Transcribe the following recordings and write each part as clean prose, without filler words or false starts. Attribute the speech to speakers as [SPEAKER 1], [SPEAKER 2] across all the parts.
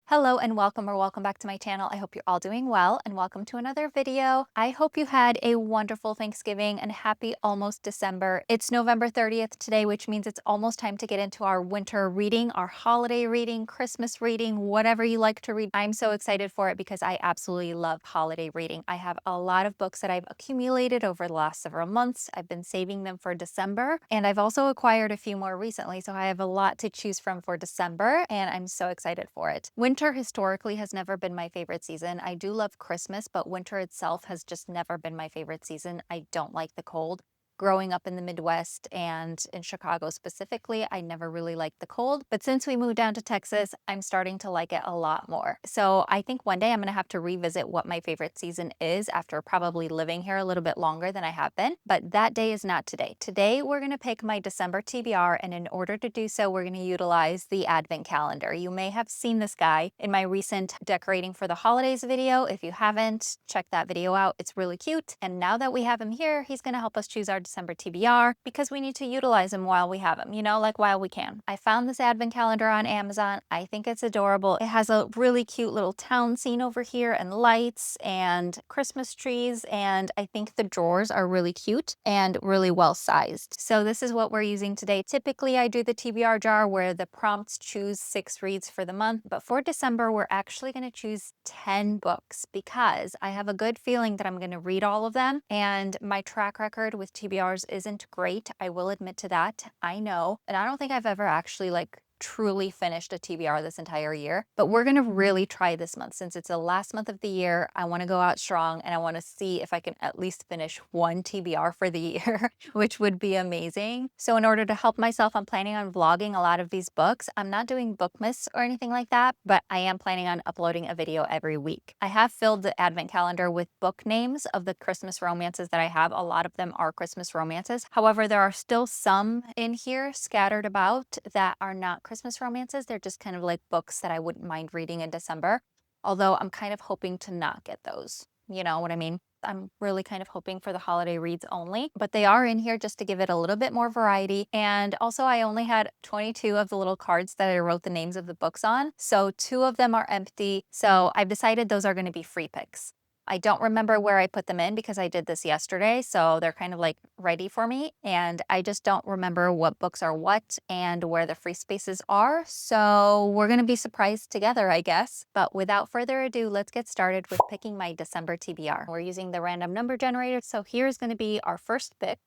[SPEAKER 1] Hello and welcome back to my channel. I hope you're all doing well and welcome to another video. I hope you had a wonderful Thanksgiving and happy almost December. It's November 30th today, which means it's almost time to get into our winter reading, our holiday reading, Christmas reading, whatever you like to read. I'm so excited for it because I absolutely love holiday reading. I have a lot of books that I've accumulated over the last several months. I've been saving them for December, and I've also acquired a few more recently, so I have a lot to choose from for December, and I'm so excited for it. Winter historically has never been my favorite season. I do love Christmas, but winter itself has just never been my favorite season. I don't like the cold. Growing up in the Midwest and in Chicago specifically, I never really liked the cold. But since we moved down to Texas, I'm starting to like it a lot more. So I think one day I'm going to have to revisit what my favorite season is after probably living here a little bit longer than I have been. But that day is not today. Today, we're going to pick my December TBR. And in order to do so, we're going to utilize the advent calendar. You may have seen this guy in my recent decorating for the holidays video. If you haven't, check that video out. It's really cute. And now that we have him here, he's going to help us choose our December TBR because we need to utilize him while we have him, like while we can. I found this advent calendar on Amazon. I think it's adorable. It has a really cute little town scene over here and lights and Christmas trees. And I think the drawers are really cute and really well sized. So this is what we're using today. Typically I do the TBR jar where the prompts choose 6 reads for the month, but for December, we're actually going to choose 10 books because I have a good feeling that I'm going to read all of them. And my track record with TBRs isn't great. I will admit to that. I know. And I don't think I've ever actually truly finished a TBR this entire year, but we're going to really try this month. Since it's the last month of the year, I want to go out strong and I want to see if I can at least finish one TBR for the year, which would be amazing. So in order to help myself, I'm planning on vlogging a lot of these books. I'm not doing Bookmas or anything like that, but I am planning on uploading a video every week. I have filled the advent calendar with book names of the Christmas romances that I have. A lot of them are Christmas romances. However, there are still some in here scattered about that are not Christmas romances. They're just kind of like books that I wouldn't mind reading in December, although I'm kind of hoping to not get those. You know what I mean? I'm really kind of hoping for the holiday reads only, but they are in here just to give it a little bit more variety. And also I only had 22 of the little cards that I wrote the names of the books on. So 2 of them are empty. So I've decided those are going to be free picks. I don't remember where I put them in because I did this yesterday, so they're kind of like ready for me, and I just don't remember what books are what and where the free spaces are, so we're going to be surprised together, I guess. But without further ado, let's get started with picking my December TBR. We're using the random number generator, so here's going to be our first pick.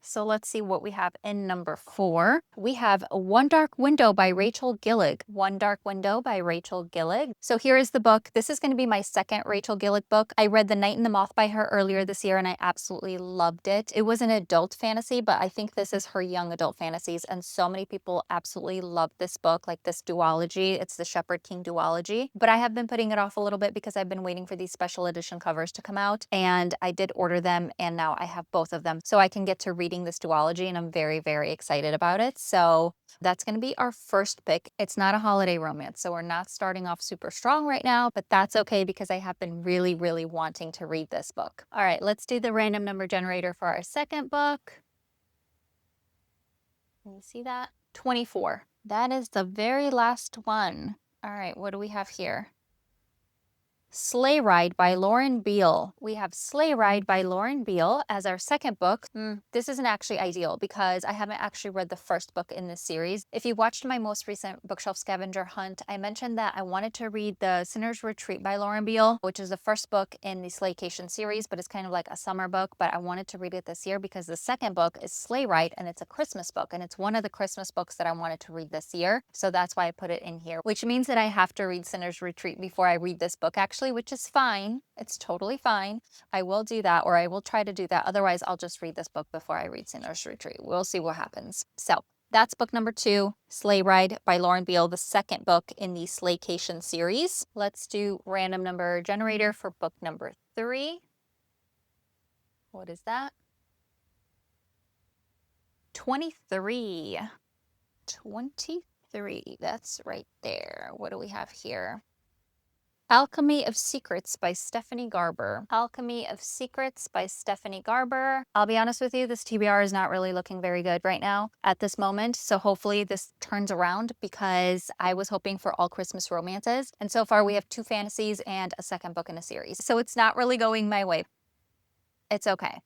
[SPEAKER 1] So let's see what we have in number 4. We have One Dark Window by Rachel Gillig. One Dark Window by Rachel Gillig. So here is the book. This is going to be my second Rachel Gillig book. I read The Night and the Moth by her earlier this year and I absolutely loved it. It was an adult fantasy, but I think this is her young adult fantasies, and so many people absolutely love this book, like this duology. It's the Shepherd King duology, but I have been putting it off a little bit because I've been waiting for these special edition covers to come out, and I did order them and now I have both of them so I can get to reading this duology, and I'm very, very excited about it. So that's going to be our first pick. It's not a holiday romance, so we're not starting off super strong right now, but that's okay because I have been really, really wanting to read this book. All right, let's do the random number generator for our second book. Can you see that? 24. That is the very last one. All right, what do we have here? Sleigh Ride by Lauren Beale. We have Sleigh Ride by Lauren Beale as our second book. This isn't actually ideal because I haven't actually read the first book in this series. If you watched my most recent bookshelf scavenger hunt, I mentioned that I wanted to read The Sinner's Retreat by Lauren Beale, which is the first book in the Slaycation series, but it's kind of like a summer book, but I wanted to read it this year because the second book is Sleigh Ride and it's a Christmas book, and it's one of the Christmas books that I wanted to read this year. So that's why I put it in here, which means that I have to read Sinner's Retreat before I read this book actually, which is fine. It's totally fine. I will do that, or I will try to do that. Otherwise, I'll just read this book before I read Sinner's Retreat. We'll see what happens. So that's book number 2, Sleigh Ride by Lauren Beale, the second book in the Slaycation series. Let's do random number generator for book number 3. What is that? 23. 23. That's right there. What do we have here? Alchemy of Secrets by Stephanie Garber. Alchemy of Secrets by Stephanie Garber. I'll be honest with you, this TBR is not really looking very good right now at this moment. So hopefully this turns around because I was hoping for all Christmas romances. And so far we have 2 fantasies and a second book in a series. So it's not really going my way. It's okay.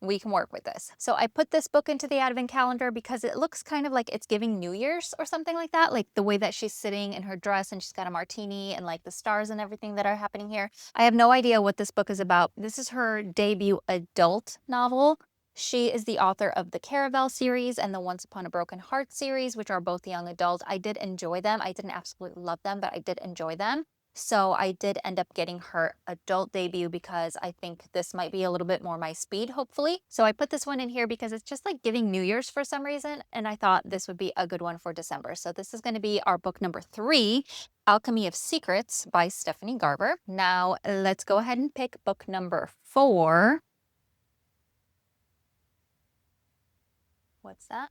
[SPEAKER 1] We can work with this. So I put this book into the Advent calendar because it looks kind of like it's giving New Year's or something like that. Like the way that she's sitting in her dress and she's got a martini and like the stars and everything that are happening here. I have no idea what this book is about. This is her debut adult novel. She is the author of the Caravel series and the Once Upon a Broken Heart series, which are both young adult. I did enjoy them. I didn't absolutely love them, but I did enjoy them. So I did end up getting her adult debut because I think this might be a little bit more my speed, hopefully. So I put this one in here because it's just like giving New Year's for some reason. And I thought this would be a good one for December. So this is going to be our book number 3, Alchemy of Secrets by Stephanie Garber. Now let's go ahead and pick book number 4. What's that?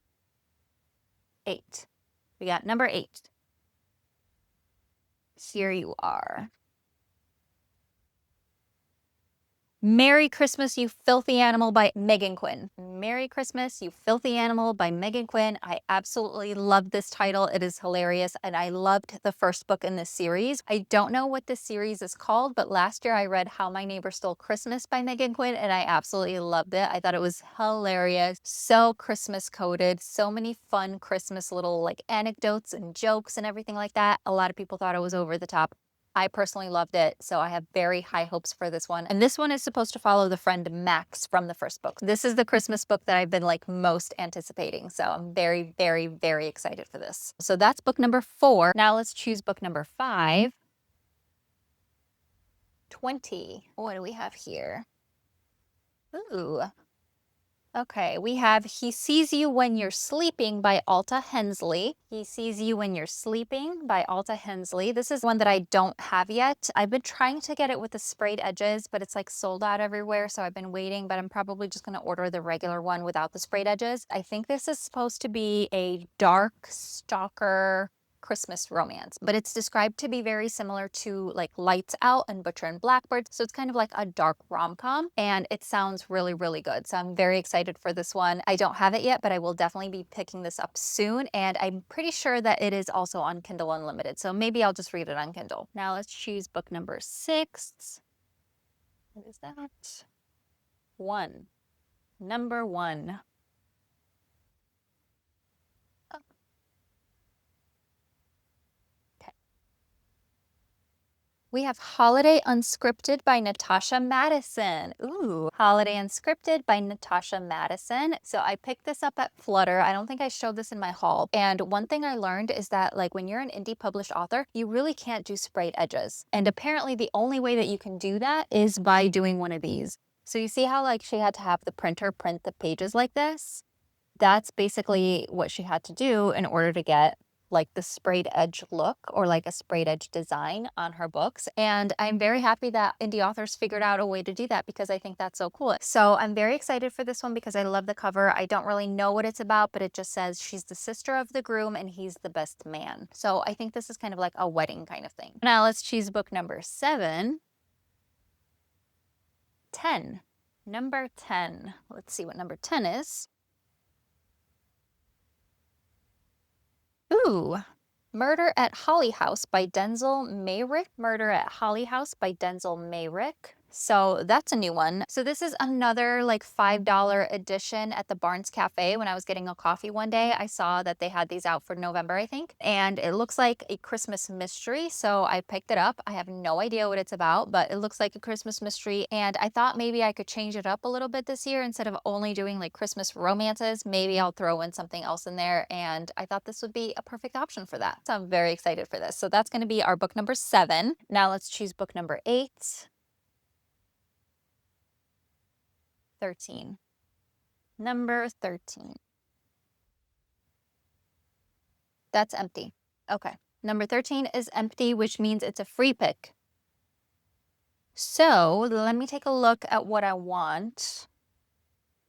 [SPEAKER 1] 8. We got number 8. Here you are. Merry Christmas, You Filthy Animal by Megan Quinn. Merry Christmas, You Filthy Animal by Megan Quinn. I absolutely love this title. It is hilarious, and I loved the first book in this series. I don't know what this series is called, but last year I read How My Neighbor Stole Christmas by Megan Quinn, and I absolutely loved it. I thought it was hilarious. So Christmas coded, so many fun Christmas little like anecdotes and jokes and everything like that. A lot of people thought it was over the top. I personally loved it, so I have very high hopes for this one. And this one is supposed to follow the friend Max from the first book. This is the Christmas book that I've been like most anticipating. So I'm very, very, very excited for this. So that's book number 4. Now let's choose book number 5. 20. What do we have here? Ooh. Okay, we have He Sees You When You're Sleeping by Alta Hensley. He Sees You When You're Sleeping by Alta Hensley. This is one that I don't have yet. I've been trying to get it with the sprayed edges, but it's like sold out everywhere, so I've been waiting, but I'm probably just going to order the regular one without the sprayed edges. I think this is supposed to be a dark stalker Christmas romance, but it's described to be very similar to like Lights Out and Butcher and Blackbird. So it's kind of like a dark rom-com, and it sounds really, really good. So I'm very excited for this one. I don't have it yet, but I will definitely be picking this up soon. And I'm pretty sure that it is also on Kindle Unlimited. So maybe I'll just read it on Kindle. Now let's choose book number 6. What is that? 1. Number 1. We have Holiday Unscripted by Natasha Madison. Ooh, Holiday Unscripted by Natasha Madison. So I picked this up at Flutter. I don't think I showed this in my haul. And one thing I learned is that like when you're an indie published author, you really can't do sprayed edges. And apparently the only way that you can do that is by doing one of these. So you see how like she had to have the printer print the pages like this? That's basically what she had to do in order to get like the sprayed edge look or like a sprayed edge design on her books. And I'm very happy that indie authors figured out a way to do that because I think that's so cool. So I'm very excited for this one because I love the cover. I don't really know what it's about, but it just says she's the sister of the groom and he's the best man. So I think this is kind of like a wedding kind of thing. Now let's choose book number 7. 10. Number 10. Let's see what number 10 is. Ooh, Murder at Holly House by Denzel Mayrick. Murder at Holly House by Denzel Mayrick. So that's a new one. So this is another like $5 edition at the Barnes Cafe. When I was getting a coffee one day, I saw that they had these out for November, I think. And it looks like a Christmas mystery. So I picked it up. I have no idea what it's about, but it looks like a Christmas mystery. And I thought maybe I could change it up a little bit this year. Instead of only doing like Christmas romances, maybe I'll throw in something else in there. And I thought this would be a perfect option for that. So I'm very excited for this. So that's going to be our book number 7. Now let's choose book number 8. 13. Number 13. That's empty. Okay. Number 13 is empty, which means it's a free pick. So let me take a look at what I want.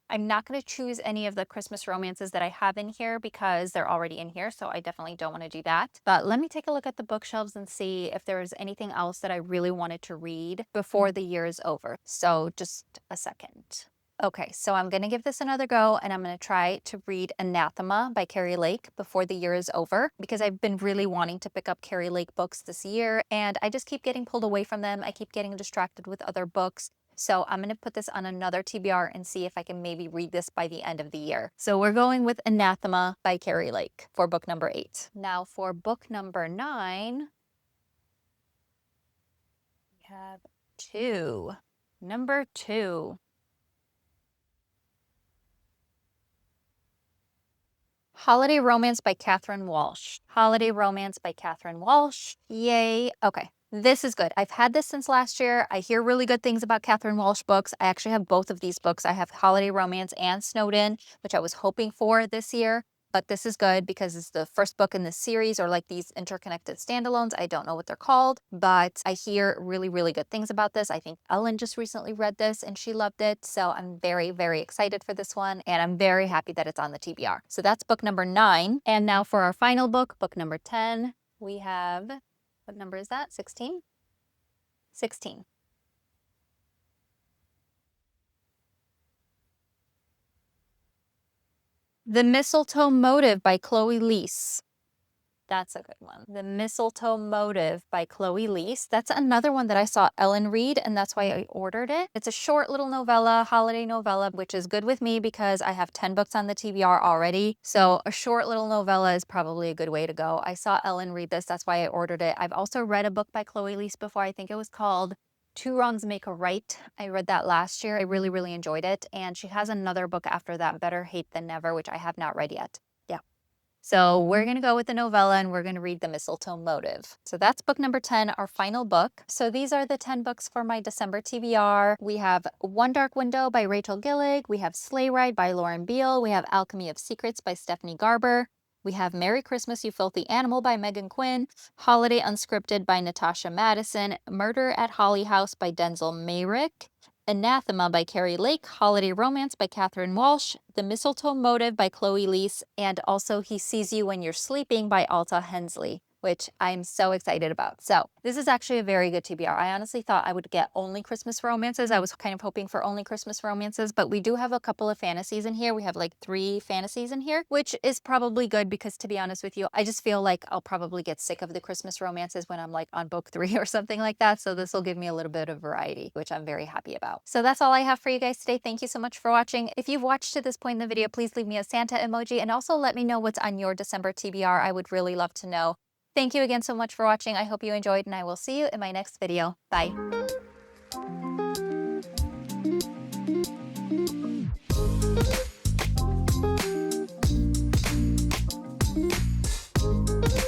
[SPEAKER 1] I'm not going to choose any of the Christmas romances that I have in here because they're already in here, so I definitely don't want to do that. But let me take a look at the bookshelves and see if there's anything else that I really wanted to read before the year is over. So just a second. Okay, so I'm going to give this another go and I'm going to try to read Anathema by Carrie Lake before the year is over because I've been really wanting to pick up Carrie Lake books this year and I just keep getting pulled away from them. I keep getting distracted with other books. So I'm going to put this on another TBR and see if I can maybe read this by the end of the year. So we're going with Anathema by Carrie Lake for book number 8. Now for book number 9, we have 2. Number 2. Holiday Romance by Catherine Walsh. Holiday Romance by Catherine Walsh. Yay. Okay. This is good. I've had this since last year. I hear really good things about Catherine Walsh books. I actually have both of these books. I have Holiday Romance and Snowden, which I was hoping for this year. But this is good because it's the first book in this series or like these interconnected standalones. I don't know what they're called, but I hear really, really good things about this. I think Ellen just recently read this and she loved it. So I'm very, very excited for this one. And I'm very happy that it's on the TBR. So that's book number 9. And now for our final book, book number 10, we have, what number is that? 16? 16. The Mistletoe Motive by Chloe Leese. That's a good one. The Mistletoe Motive by Chloe Leese. That's another one that I saw Ellen read, and that's why I ordered it. It's a short little novella, holiday novella, which is good with me because I have 10 books on the TBR already. So a short little novella is probably a good way to go. I saw Ellen read this, that's why I ordered it. I've also read a book by Chloe Leese before. I think it was called Two Wrongs Make a Right. I read that last year. I really, really enjoyed it. And she has another book after that, Better Hate Than Never, which I have not read yet. Yeah. So we're going to go with the novella and we're going to read The Mistletoe Motive. So that's book number 10, our final book. So these are the 10 books for my December TBR. We have One Dark Window by Rachel Gillig. We have Sleigh Ride by Lauren Beale. We have Alchemy of Secrets by Stephanie Garber. We have Merry Christmas, You Filthy Animal by Megan Quinn, Holiday Unscripted by Natasha Madison, Murder at Holly House by Denzel Mayrick, Anathema by Carrie Lake, Holiday Romance by Catherine Walsh, The Mistletoe Motive by Chloe Leese, and also He Sees You When You're Sleeping by Alta Hensley, which I'm so excited about. So this is actually a very good TBR. I honestly thought I would get only Christmas romances. I was kind of hoping for only Christmas romances, but we do have a couple of fantasies in here. We have like 3 fantasies in here, which is probably good because to be honest with you, I just feel like I'll probably get sick of the Christmas romances when I'm like on book 3 or something like that. So this will give me a little bit of variety, which I'm very happy about. So that's all I have for you guys today. Thank you so much for watching. If you've watched to this point in the video, please leave me a Santa emoji and also let me know what's on your December TBR. I would really love to know. Thank you again so much for watching. I hope you enjoyed and I will see you in my next video. Bye.